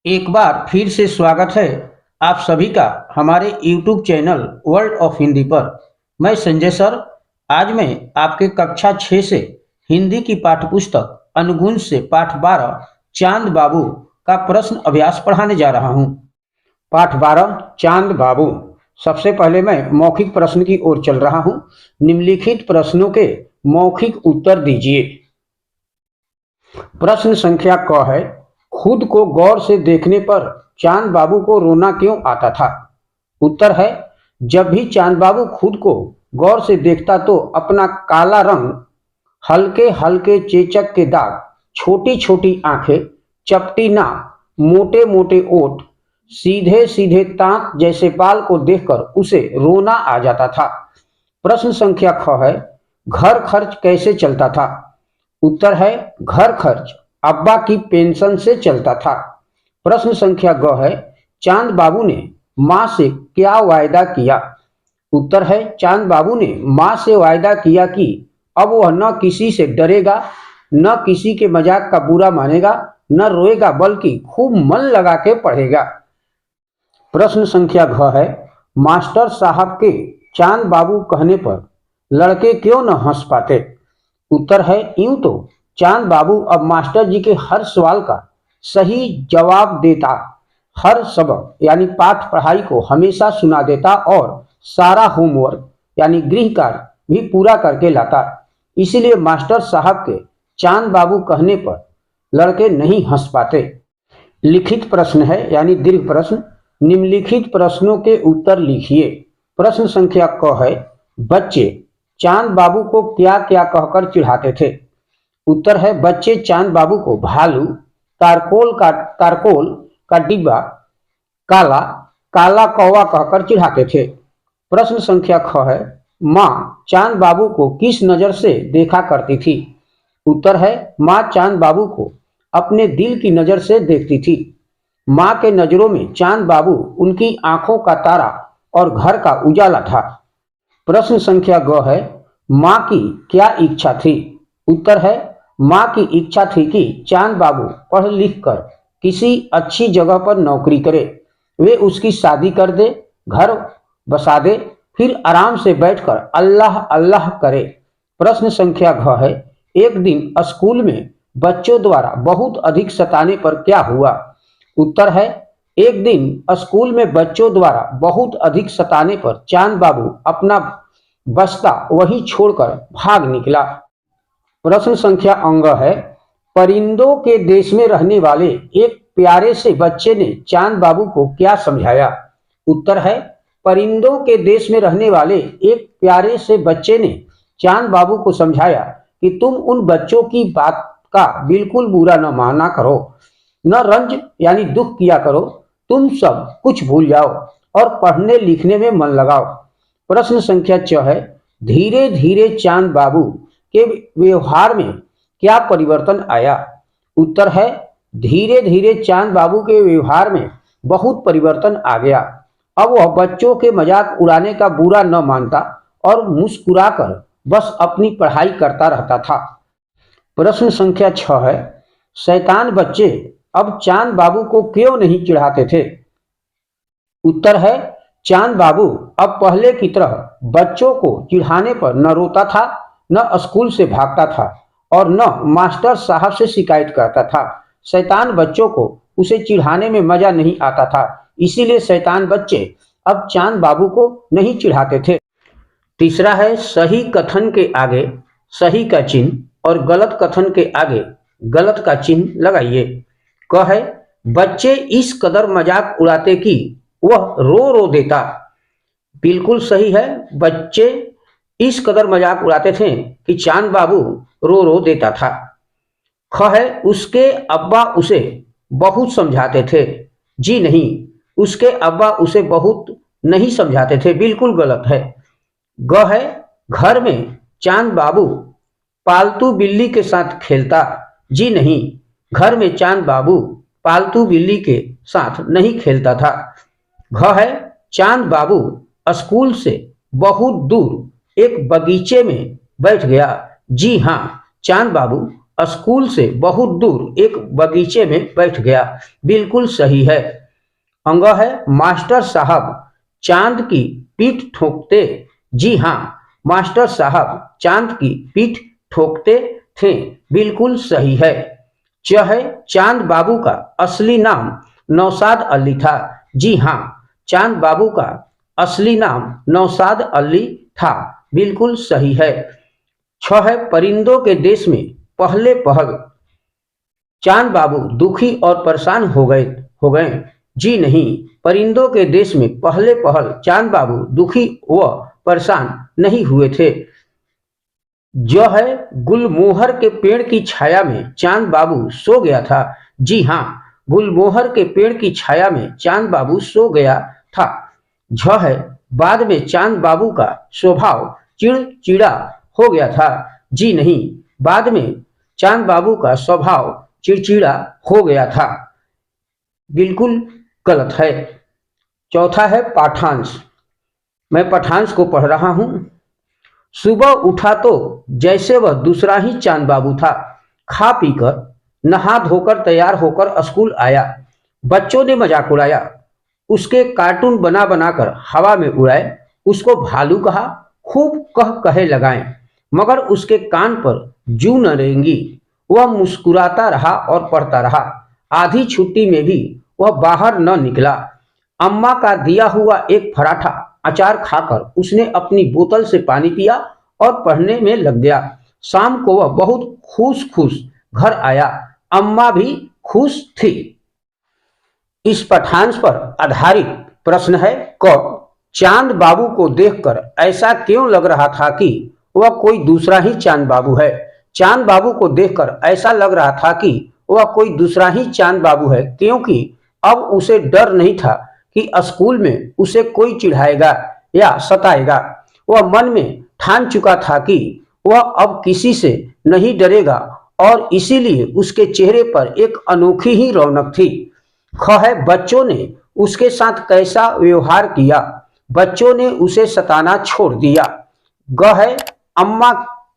एक बार फिर से स्वागत है आप सभी का हमारे YouTube channel world of Hindi पर। मैं संजय सर। आज मैं आपके कक्षा 6 से हिंदी की पाठ्यपुस्तक अनुगुण से पाठ 12 चांद बाबू का प्रश्न अभ्यास पढ़ाने जा रहा हूं। पाठ 12 चांद बाबू। सबसे पहले मैं मौखिक प्रश्न की ओर चल रहा हूं। निम्नलिखित प्रश्नों के मौखिक उत्तर दीजिए। प्रश्न संख्या क है, खुद को गौर से देखने पर चांद बाबू को रोना क्यों आता था? उत्तर है, जब भी चांद बाबू खुद को गौर से देखता तो अपना काला रंग, हल्के हल्के चेचक के दाग, छोटी छोटी आंखें, चपटी नाक, मोटे मोटे ओठ, सीधे सीधे ताक जैसे बाल को देखकर उसे रोना आ जाता था। प्रश्न संख्या ख है, घर खर्च कैसे चलता था? उत्तर है, घर खर्च अब्बा की पेंशन से चलता था। प्रश्न संख्या ग है, चांद बाबू ने मां से क्या वायदा किया? उत्तर है, चांद बाबू ने मां से वायदा किया कि अब वह न किसी से डरेगा, न किसी के मजाक का बुरा मानेगा, न रोएगा, बल्कि खूब मन लगा के पढ़ेगा। प्रश्न संख्या घ है, मास्टर साहब के चांद बाबू कहने पर लड़के क्यों न हंस पाते? उत्तर है, यूं तो चांद बाबू अब मास्टर जी के हर सवाल का सही जवाब देता, हर सबक यानी पाठ पढ़ाई को हमेशा सुना देता और सारा होमवर्क यानी गृह कार्य भी पूरा करके लाता। इसीलिए मास्टर साहब के चांद बाबू कहने पर लड़के नहीं हंस पाते। लिखित प्रश्न है यानी दीर्घ प्रश्न। निम्नलिखित प्रश्नों के उत्तर लिखिए। प्रश्न संख्या क है, बच्चे चांद बाबू को क्या क्या कहकर चिढ़ाते थे? उत्तर है, बच्चे चांद बाबू को भालू, तारकोल का डिब्बा, काला काला कौवा कहकर चिढ़ाते थे। प्रश्न संख्या ख है, मां चांद बाबू को किस नजर से देखा करती थी? उत्तर है, मां चांद बाबू को अपने दिल की नजर से देखती थी। मां के नजरों में चांद बाबू उनकी आंखों का तारा और घर का उजाला था। प्रश्न संख्या ग है, मां की क्या इच्छा थी? उत्तर है, मां की इच्छा थी कि चांद बाबू पढ़ लिख कर किसी अच्छी जगह पर नौकरी करे, वे उसकी शादी कर दे, घर बसा दे, फिर आराम से बैठकर अल्लाह अल्लाह करे। प्रश्न संख्या घ है, एक दिन स्कूल में बच्चों द्वारा बहुत अधिक सताने पर क्या हुआ? उत्तर है, एक दिन स्कूल में बच्चों द्वारा बहुत अधिक सताने पर चांद बाबू अपना बस्ता वही छोड़कर भाग निकला। प्रश्न संख्या अंग है, परिंदों के देश में रहने वाले एक प्यारे से बच्चे ने चांद बाबू को क्या समझाया? उत्तर है, परिंदों के देश में रहने वाले एक प्यारे से बच्चे ने चांद बाबू को समझाया कि तुम उन बच्चों की बात का बिल्कुल बुरा न माना करो, न रंज यानी दुख किया करो, तुम सब कुछ भूल जाओ और पढ़ने लिखने में मन लगाओ। प्रश्न संख्या 6 है, धीरे धीरे चांद बाबू के व्यवहार में क्या परिवर्तन आया? उत्तर है, धीरे धीरे चांद बाबू के व्यवहार में बहुत परिवर्तन आ गया। अब वह बच्चों के मजाक उड़ाने का बुरा न मानता और मुस्कुराकर बस अपनी पढ़ाई करता रहता था। प्रश्न संख्या 6 है, शैतान बच्चे अब चांद बाबू को क्यों नहीं चिढ़ाते थे? उत्तर है, चांद बाबू अब पहले की तरह बच्चों को चिढ़ाने पर न रोता था, न स्कूल से भागता था और न मास्टर साहब से शिकायत करता था। शैतान बच्चों को उसे चिढ़ाने में मजा नहीं आता था, इसीलिए शैतान बच्चे अब चांद बाबू को नहीं चिढ़ाते थे। तीसरा है, सही कथन के आगे सही का चिन्ह और गलत कथन के आगे गलत का चिन्ह लगाइए। क है, बच्चे इस कदर मजाक उड़ाते कि वह रो रो देता। बिल्कुल सही है, बच्चे इस कदर मजाक उड़ाते थे कि चांद बाबू रो रो देता था। ख है, उसके अब्बा उसे बहुत समझाते थे। जी नहीं, उसके अब्बा उसे बहुत नहीं समझाते थे, बिल्कुल गलत है। ग है, घर में चांद बाबू पालतू बिल्ली के साथ खेलता। जी नहीं, घर में चांद बाबू पालतू बिल्ली के साथ नहीं खेलता था। घ है, चांद बाबू स्कूल से बहुत दूर एक बगीचे में बैठ गया। जी हाँ, चांद बाबू स्कूल से बहुत दूर एक बगीचे में बैठ गया। बिल्कुल सही है। अंग है मास्टर साहब चांद की पीठ ठोकते। जी हाँ, मास्टर साहब चांद की पीठ ठोकते थे। बिल्कुल सही है। च है चांद बाबू का असली नाम नौशाद अली था। जी हाँ, चांद बाबू का असली नाम नौशाद अली था। बिल्कुल सही है। छ है परिंदों के देश में पहले पहल चांद बाबू दुखी और परेशान हो गए। जी नहीं, परिंदों के देश में पहले पहल चांद बाबू दुखी व परेशान नहीं हुए थे। जो है गुलमोहर के पेड़ की छाया में चांद बाबू सो गया था। जी हाँ, गुलमोहर के पेड़ की छाया में चांद बाबू सो गया था। झ है बाद में चांद बाबू का स्वभाव चिड़चिड़ा हो गया था। जी नहीं, बाद में चांद बाबू का स्वभाव चिड़चिड़ा हो गया था। बिल्कुल गलत है। चौथा है पाठांश। मैं पाठांश को पढ़ रहा हूं। सुबह उठा तो जैसे वह दूसरा ही चांद बाबू था। खा पीकर नहा धोकर तैयार होकर स्कूल आया। बच्चों ने मजाक उड़ाया, उसके कार्टून बना बनाकर हवा में उड़ाए, उसको भालू कहा, खूब कहे लगाए, मगर उसके कान पर जू न रेंगी। वह मुस्कुराता रहा और पढ़ता रहा। आधी छुट्टी में भी वह बाहर न निकला। अम्मा का दिया हुआ एक पराठा अचार खाकर उसने अपनी बोतल से पानी पिया और पढ़ने में लग गया। शाम को वह बहुत खुश घर आया। अम्मा भी खुश थी। इस पठांश पर आधारित प्रश्न है क चांद बाबू को देखकर ऐसा क्यों लग रहा था कि वह कोई दूसरा ही चांद बाबू है। चांद बाबू को देखकर ऐसा लग रहा था कि वह कोई दूसरा ही चांद बाबू है, क्योंकि अब उसे डर नहीं था कि स्कूल में उसे कोई चिढ़ाएगा या सताएगा। वह मन में ठान चुका था कि वह अब किसी से नहीं डरेगा और इसीलिए उसके चेहरे पर एक अनोखी ही रौनक थी। ख है बच्चों ने उसके साथ कैसा व्यवहार किया। बच्चों ने उसे सताना छोड़ दिया। ग है अम्मा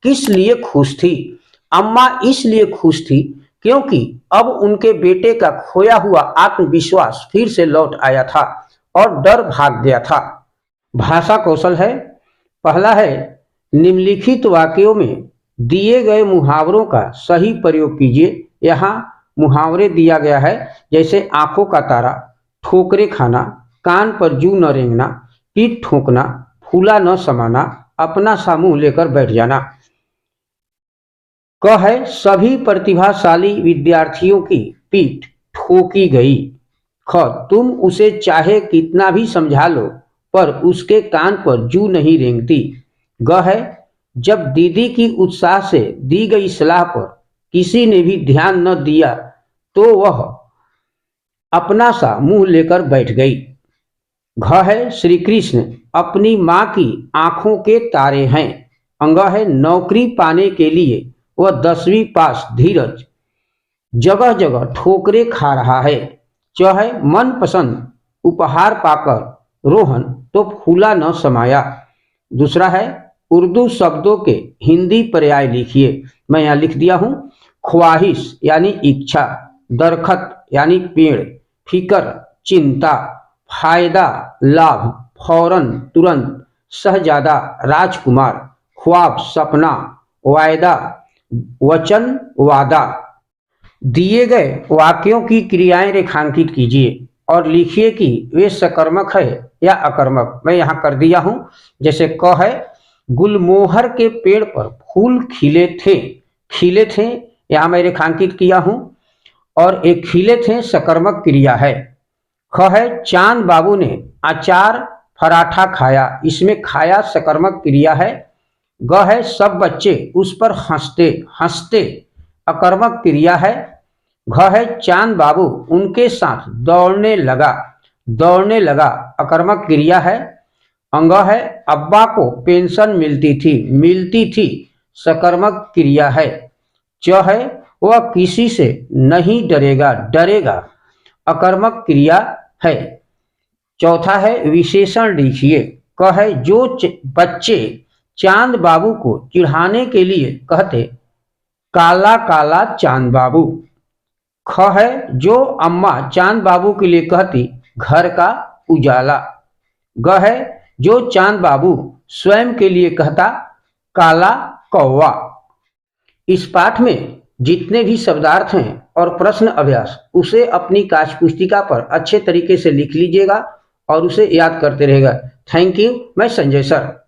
किस लिए खुश थी। अम्मा इसलिए खुश थी क्योंकि अब उनके बेटे का खोया हुआ आत्मविश्वास फिर से लौट आया था और डर भाग गया था। भाषा कौशल है। पहला है निम्नलिखित वाक्यों में दिए गए मुहावरों का सही प्रयोग कीजिए। यहाँ मुहावरे दिया गया है, जैसे आंखों का तारा, ठोकरे खाना, कान पर जू न रेंगना, पीठ ठोकना, फूला न समाना, अपना सा मुंह लेकर बैठ जाना। क है सभी प्रतिभाशाली विद्यार्थियों की पीठ ठोकी गई। ख तुम उसे चाहे कितना भी समझा लो पर उसके कान पर जू नहीं रेंगती। ग है जब दीदी की उत्साह से दी गई सलाह पर किसी ने भी ध्यान न दिया तो वह अपना सा मुंह लेकर बैठ गई। घ है श्री कृष्ण अपनी माँ की आंखों के तारे हैं। अंग है नौकरी पाने के लिए वह 10वीं पास धीरज जगह जगह ठोकरे खा रहा है। च है मनपसंद उपहार पाकर रोहन तो फूला न समाया। दूसरा है उर्दू शब्दों के हिंदी पर्याय लिखिए। मैं यहाँ लिख दिया हूँ। ख्वाहिश यानी इच्छा, दरखत यानी पेड़, फिकर चिंता, फायदा लाभ, फौरन तुरंत, शहजादा राजकुमार, ख्वाब सपना, वायदा वचन वादा। दिए गए वाक्यों की क्रियाएं रेखांकित कीजिए और लिखिए कि वे सकर्मक है या अकर्मक। मैं यहाँ कर दिया हूँ। जैसे क है गुलमोहर के पेड़ पर फूल खिले थे, यहाँ मैं रेखांकित किया हूँ और एक खिले थे सकर्मक क्रिया है। ख है चांद बाबू ने अचार पराठा खाया, इसमें खाया सकर्मक क्रिया है। ग है सब बच्चे उस पर हंसते अकर्मक क्रिया है। घ है चांद बाबू उनके साथ दौड़ने लगा अकर्मक क्रिया है। अंग है अब्बा को पेंशन मिलती थी सकर्मक क्रिया है। च है वह किसी से नहीं डरेगा अकर्मक क्रिया है। चौथा है विशेषण लिखिए। क है जो बच्चे चांद बाबू को चिढ़ाने के लिए कहते काला काला चांद बाबू। ख है जो अम्मा चांद बाबू के लिए कहती घर का उजाला। ग है जो चांद बाबू स्वयं के लिए कहता काला कौवा। इस पाठ में जितने भी शब्दार्थ हैं और प्रश्न अभ्यास उसे अपनी काच पुस्तिका पर अच्छे तरीके से लिख लीजिएगा और उसे याद करते रहेगा। Thank you. मैं संजय सर।